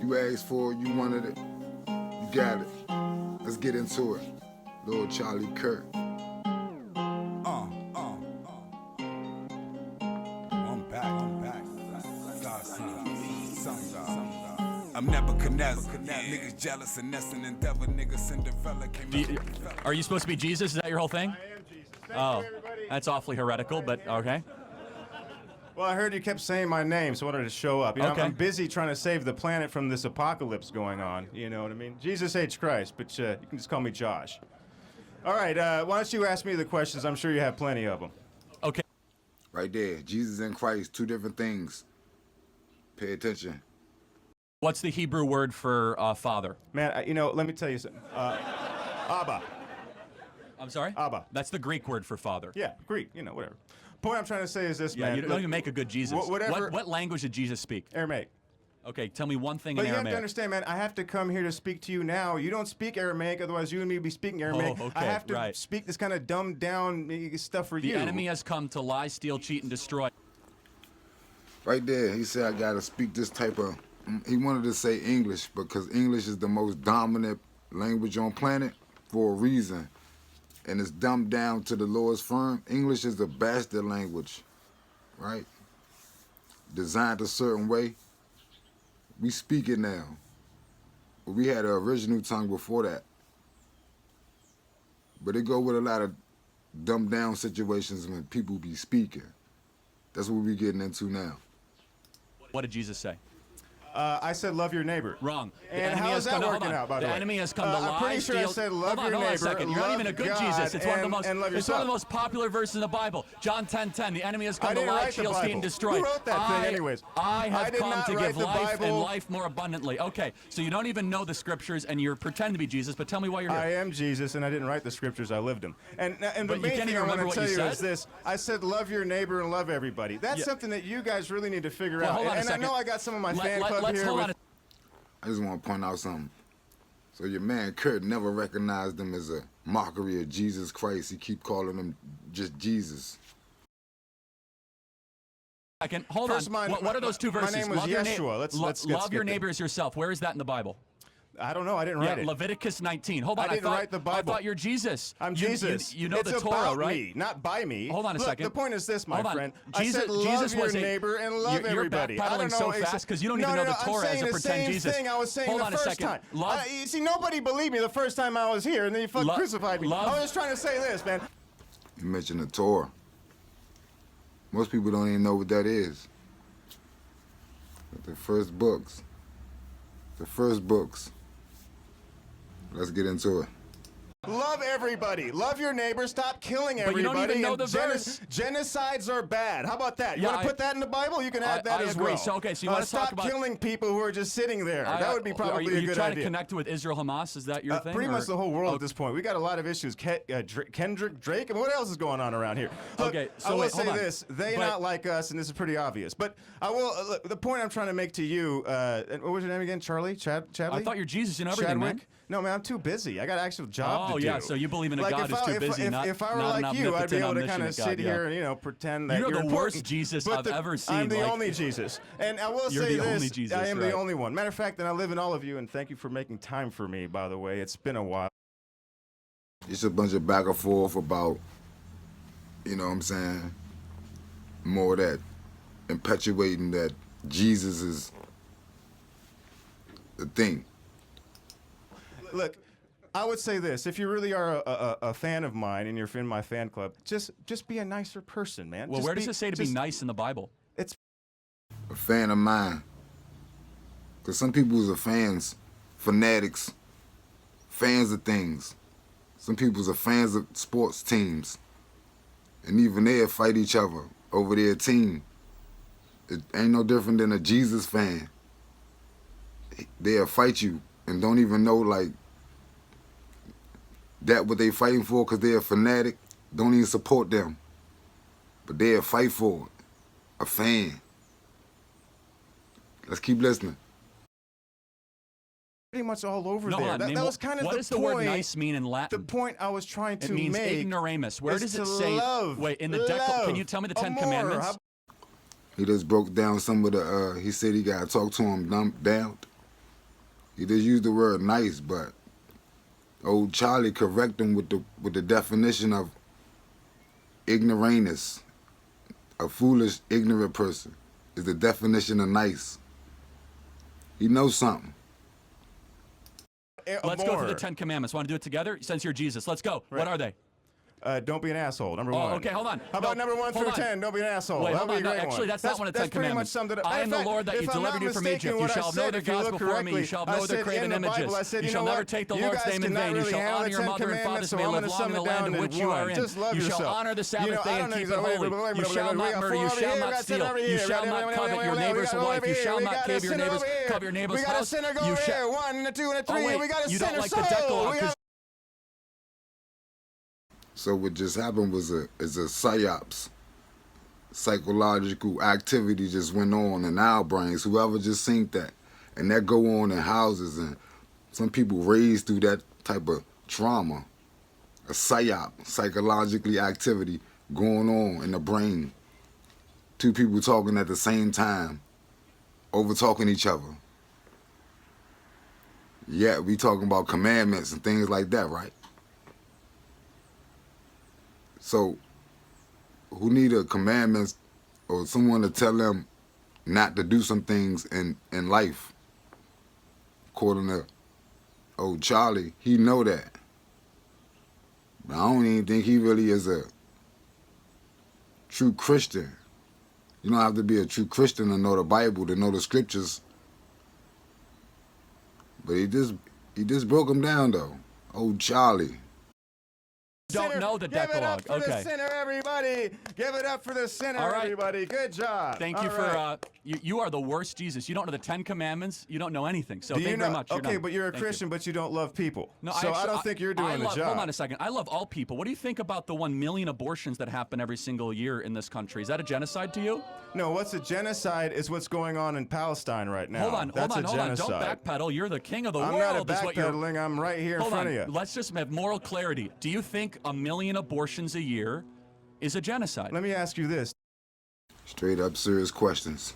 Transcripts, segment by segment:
You asked for it, you wanted it, you got it. Let's get into it. Lord Charlie Kirk. I'm back. I'm Nebuchadnezzar. Niggas jealous and nesting endeavor. Niggas Cinderella came out. Are you supposed to be Jesus? Is that your whole thing? I am Jesus. Thank Oh, you, everybody. that's awfully heretical, but okay. Well, I heard you kept saying my name, so I wanted to show up. You know, Okay. I'm busy trying to save the planet from this apocalypse going on. You know what I mean? Jesus H. Christ, but you can just call me Josh. All right, why don't you ask me the questions? I'm sure you have plenty of them. Okay. Right there, Jesus and Christ, two different things. Pay attention. What's the Hebrew word for father? Man, you know, let me tell you something. Abba. I'm sorry? Abba. That's the Greek word for father. Yeah, Greek, you know, whatever. Point I'm trying to say is this, Yeah, man. you don't even make a good Jesus. Whatever. What language did Jesus speak? Aramaic. Okay, tell me one thing But in you have Aramaic. to understand, man, I have to come here to speak to you now. You don't speak Aramaic, otherwise you and me would be speaking Aramaic. Oh, okay, I have to right. speak this kind of dumbed down stuff for The you. enemy has come to lie, steal, cheat, and destroy. Right there, he said I gotta speak this type of, he wanted to say English because English is the most dominant language on planet for a reason. And it's dumbed down to the lowest form. English is the bastard language, right? Designed a certain way. We speak it now. But we had an original tongue before that. But it go with a lot of dumbed down situations when people be speaking. That's what we getting into now. What did Jesus say? I said love your neighbor. Wrong. The And enemy how has is that come, hold working on. out, by the way? enemy has come to lie, I'm pretty sure I steal. said love hold your on a neighbor, second. You're not even a good love Jesus. It's one of the God, most. and love It's one of the yourself. most popular verses in the Bible. John 10:10. The enemy has come I to didn't lie, write the steal, steal, and Bible. destroy. Who wrote that thing anyways? I have I did come not to write give the life and Bible. life more abundantly. Okay, so you don't even know the scriptures and you're pretending to be Jesus. But tell me why you're here. I am Jesus, and I didn't write the scriptures, I lived them. And the But you main can't thing even I want remember to what tell you you said? is this. I said love your neighbor and love everybody. That's Yeah. something that you guys really need to figure Well, out. hold on a And I second. know I got some of my fan club Let's here. hold with- on. I just want to point out something. So your man Kurt never recognized him as a mockery of Jesus Christ. He keep calling him just Jesus. Second. Hold First, on. What are those two my verses? name was love your Yeshua. Let's love skip your it. neighbor as yourself. Where is that in the Bible? I don't know. I didn't write Yeah, it. Leviticus 19. Hold on. I didn't write the I Bible. thought you're Jesus. I'm You- Jesus. You know it's the Torah, about right? me, not by me. Hold on a Look, second. The point is this, my Hold on. friend. Jesus, I said love Jesus your was a, neighbor and love you're everybody. I backpedaling don't know so fast because you don't even know the Torah I'm as saying a the pretend same Jesus. thing I was saying Hold the on a first second. time. Love, You see, nobody believed me the first time I was here, and then you fucking crucified me. love- I was just trying to say this, man. You mentioned the Torah. Most people don't even know what that is. The first books. The first books. Let's get into it. Love everybody. Love your neighbor. Stop killing But you don't everybody. even know and the verse. Genocides are bad. How about that? You Yeah, want to put that in the Bible? You can add that I as agree. well. So, okay, so you want to talk stop about killing people who are just sitting there. That would be probably are a you good trying idea. to connect with Israel Hamas? Is that your thing? Pretty or- much the whole world Okay. at this point. We got a lot of issues. Kendrick, Drake, and what else is going on around here? Look, Okay, so I will wait, say hold on. this: they But- not like us, and this is pretty obvious. But I will. Look, the point I'm trying to make to you. And what was your name again? Charlie? Chadley? I thought you're Jesus. You know everything, Chadwick? man. No, man, I'm too busy. I got an actual job to do. Oh, yeah, so you believe in a like God who's too busy, if I were not an like you, I'd be omnipotent, able to kind of omniscient sit God, yeah. here and pretend that You're the important. worst Jesus But I've ever seen, I'm the like- only Jesus, and I will You're say the this: only Jesus, I am right. the only one. Matter of fact, and I live in all of you, and thank you for making time for me. By the way, it's been a while. It's a bunch of back and forth about, you know what I'm saying, more of that perpetuating that Jesus is the thing. Look, I would say this: if you really are a fan of mine and you're in my fan club, just be a nicer person, man. Well, Just where does it say to be just- nice in the Bible? It's A fan of mine. Because some people are fans, fanatics, fans of things. Some people are fans of sports teams. And even they'll fight each other over their team. It ain't no different than a Jesus fan. They'll fight you and don't even know, like, that what they fighting for because they're a fanatic, don't even support them. But they'll fight for it. A fan. Let's keep listening. pretty much all over No, there. hold on. That, Name that what- was kind of what the does the point. word nice mean in The Latin? point I was trying It to means make. ignoramus. Where is does it to say? Love, Wait, in the love, can you tell me the 10 amor. Commandments? He just broke down some of the, he said he got to talk to him down. He just used the word nice, but old Charlie correct him with the definition of ignoramus. A foolish, ignorant person is the definition of nice. He knows something. Let's go through the 10 Commandments. Want to do it together? Since you're Jesus, let's go. Right. What are they? Don't be an asshole. Number Oh, one. okay, hold on. How about No, number 1 hold through on. 10? Don't be an asshole. Wait, That'll hold be a on. great No, actually, one. that's not one of the 10 That's pretty much Commandments. summed it up. I am the Lord that you if I'm delivered not you from mistaken, Egypt. You what I shall have no said, other if you gods look before me. correctly, You shall have I no other said graven in the Bible, images. I said, You you shall know never what? take the You Lord's guys name in cannot vain. You really shall handle honor the your 10 mother and father, Commandments, so so may I'm live gonna long in sum the it land down in which in you are one. in. Just love You shall yourself. honor the Sabbath You know, day I and don't know keep it exactly- holy. wait, You shall not murder. You shall we not got steal. sin over You here. shall not covet your neighbor's wife. You shall not covet your neighbor's covet your neighbor's We got a house. sinner go You over shall. here. 1 and a 2 and a 3. Oh, wait, We got a you sinner don't like soul. the Decalogue We 'cause got- So what just happened was a psyops, psychological activity just went on in our brains. Whoever just seen that, and that go on in houses, and some people raised through that type of trauma, a psyop, psychologically activity going on in the brain. Two people talking at the same time, over talking each other. Yeah, we talking about commandments and things like that, right? So, who need a commandments or someone to tell them not to do some things in life? According to old Charlie, he know that. But I don't even think he really is a true Christian. You don't have to be a true Christian to know the Bible, to know the scriptures. But he just broke them down though. Old Charlie. Don't know the Give it up Decalogue. for Okay. the sinner, everybody. Give it up for the sinner, All right. everybody. Good job. Thank you All for right. you are the worst Jesus. You don't know the 10 Commandments. You don't know anything. So Do thank you you very know? much. You're Okay, done. but you're a Thank you. Christian, but you don't love people. No, so I actually, don't think you're doing the love, job. Hold on a second. I love all people. What do you think about the 1 million abortions that happen every single year in this country? Is that a genocide to you? No, what's a genocide is what's going on in Palestine right now. Hold on. That's a Don't genocide. backpedal. You're the king of the I'm world. not is what you're. backpedaling. I'm right here in Hold front on. of you. Let's just have moral clarity. Do you think 1 million abortions a year is a genocide? Let me ask you this. Straight up serious questions.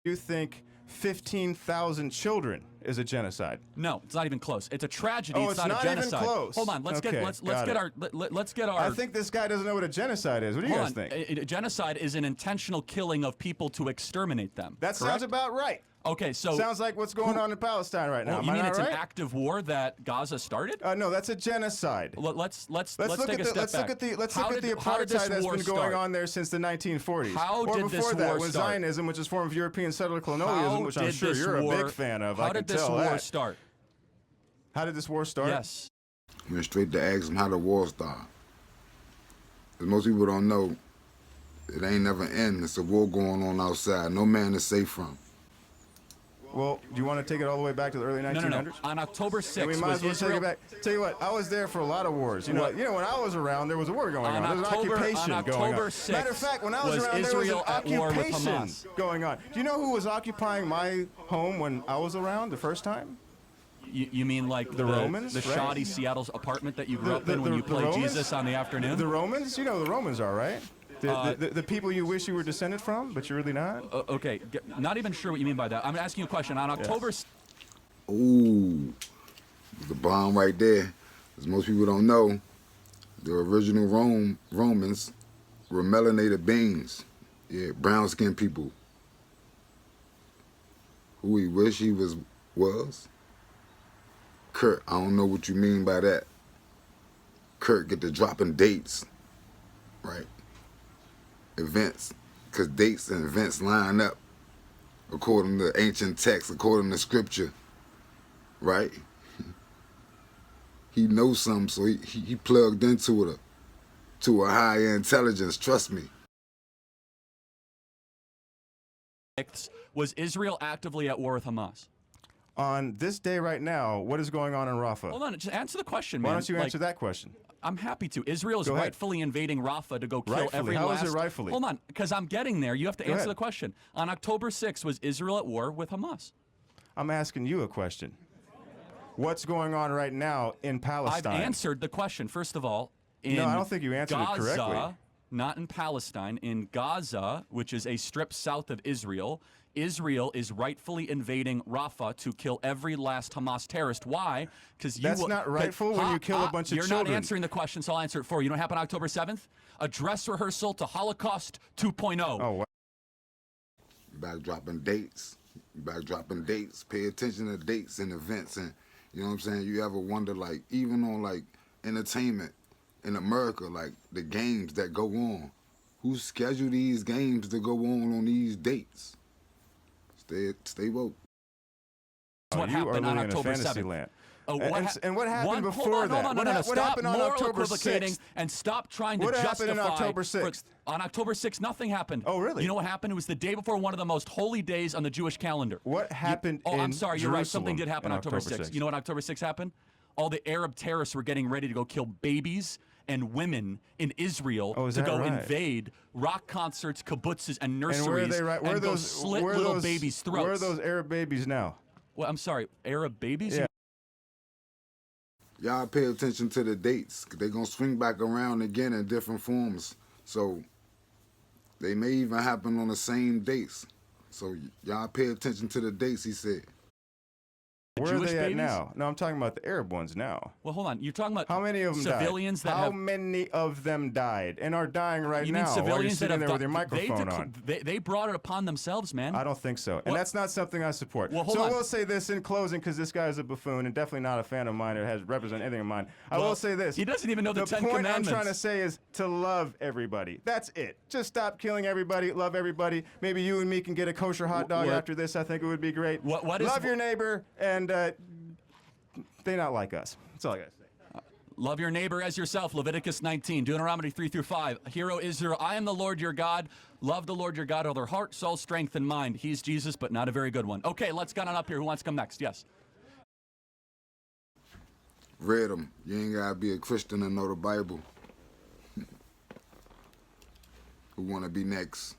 Do you think 15,000 children is a genocide? No, it's not even close. It's a tragedy. Oh, it's it's not a not even genocide. close. Hold on. Let's Okay, get let's got get it. our let's get our. I think this guy doesn't know what a genocide is. What do you Hold guys on. think? A genocide is an intentional killing of people to exterminate them. That correct? sounds about right. Okay, so Sounds like what's going on in Palestine right now. well, Am you I mean not it's right? an active war that Gaza started? No, that's a genocide. Let's Let's take look a at the step let's back. look at the let's How look at the did- how did this apartheid that's war been going start? on there since the 1940s. How or did before this that war was start? Zionism, which is a form of European settler colonialism, How which I'm did sure this you're war, a big fan of. How I can did this tell war that. start? How did this war start? Yes. Went straight to ask him how the war started. 'Cause most people don't know, it ain't never end. It's a war going on outside. No man is safe from. Well, do you want to take it all the way back to the early 1900s? No. On October 6th And we might was as well Israel. take it back. Tell you what, I was there for a lot of wars. You know, What? when I was around, there was a war going on. There was an occupation on going October on. 6th Matter of fact, when I was was around, Israel there at was an war with occupation Hamas. going on. Do you know who was occupying my home when I was around the first time? You mean like The Romans, the right? shoddy Seattle apartment that you grew The- up in when the- you the played Romans? Jesus on the afternoon? The Romans? You know who the Romans are, right? The people you wish you were descended from, but you're really not? Okay, not even sure what you mean by that. I'm asking you a question. On October Ooh, the bomb right there. As most people don't know, the original Romans were melanated beings. Yeah, brown-skinned people. Who he wish he was. Kurt, I don't know what you mean by that. Kurt get to dropping dates, right? Events, because dates and events line up according to ancient texts, according to scripture, right? He knows something, so he plugged into it, to a higher intelligence, trust me. was Israel actively at war with Hamas? On this day right now, what is going on in Rafah? Hold on, just answer the question, man. Why don't you Like, answer that question? I'm happy to. Israel is Go ahead. rightfully invading Rafah to go kill Rightfully? every How is last. it rightfully? Hold on, because I'm getting there. You have to Go answer ahead. the question. On October 6th, was Israel at war with Hamas? I'm asking you a question. What's going on right now in Palestine? I've answered the question. First of all, in No, I don't think you answered it Gaza, correctly. not in Palestine, in Gaza, which is a strip south of Israel, Israel is rightfully invading Rafah to kill every last Hamas terrorist. Why? Because That's not rightful when you kill a bunch of You're children. not answering the question, so I'll answer it for you. You know what happened October 7th? A dress rehearsal to Holocaust 2.0. Oh, wow. Backdropping dates. Pay attention to dates and events, and you know what I'm saying. You ever wonder, like, even on like entertainment in America, like the games that go on, who schedule these games to go on these dates? Stay woke. What you are happened on living in a October fantasy 7th? land. Oh, And what happened before hold on, that? Hold on, What Stop happened on moral October equivocating 6th? and stop trying to What justify. happened on October 6th? On October 6th, nothing happened. Oh, really? You know what happened? It was the day before one of the most holy days on the Jewish calendar. What happened Oh, I'm in sorry, you're right. Something Jerusalem did happen on on October October 6th. 6th? You know what October 6th happened? All the Arab terrorists were getting ready to go kill babies and women in Israel Oh, is to that go right? invade rock concerts, kibbutzes, and And nurseries where are they right? Where are and go those slit where are little those, babies' throats. Where are those Arab babies now? Well, I'm sorry, Arab babies? Yeah. Y'all pay attention to the dates. They're going to swing back around again in different forms. So they may even happen on the same dates. So y'all pay attention to the dates, he said. Where Jewish are they at babies? now? No, I'm talking about the Arab ones now. Well, hold on. You're talking about How many of them civilians died? that How have. many of them died and are dying right You now mean while you're civilians that sitting have there with your di- microphone on? They brought it upon themselves, man. I don't think so. And Well- that's not something I support. Well, hold so on. I will say this in closing, because this guy is a buffoon and definitely not a fan of mine or has represent anything of mine. I Well, will say this. he doesn't even know the Ten point Commandments. I'm trying to say is to love everybody. That's it. Just stop killing everybody. Love everybody. Maybe you and me can get a kosher hot dog What- after this. I think it would be great. What is- love your neighbor, and they not like us. That's all I got to say. Love your neighbor as yourself. Leviticus 19, Deuteronomy 3-5. Hero Israel, I am the Lord your God. Love the Lord your God with their heart, soul, strength, and mind. He's Jesus, but not a very good one. Okay, let's get on up here. Who wants to come next? Yes. Read them. You ain't got to be a Christian and know the Bible. Who want to be next?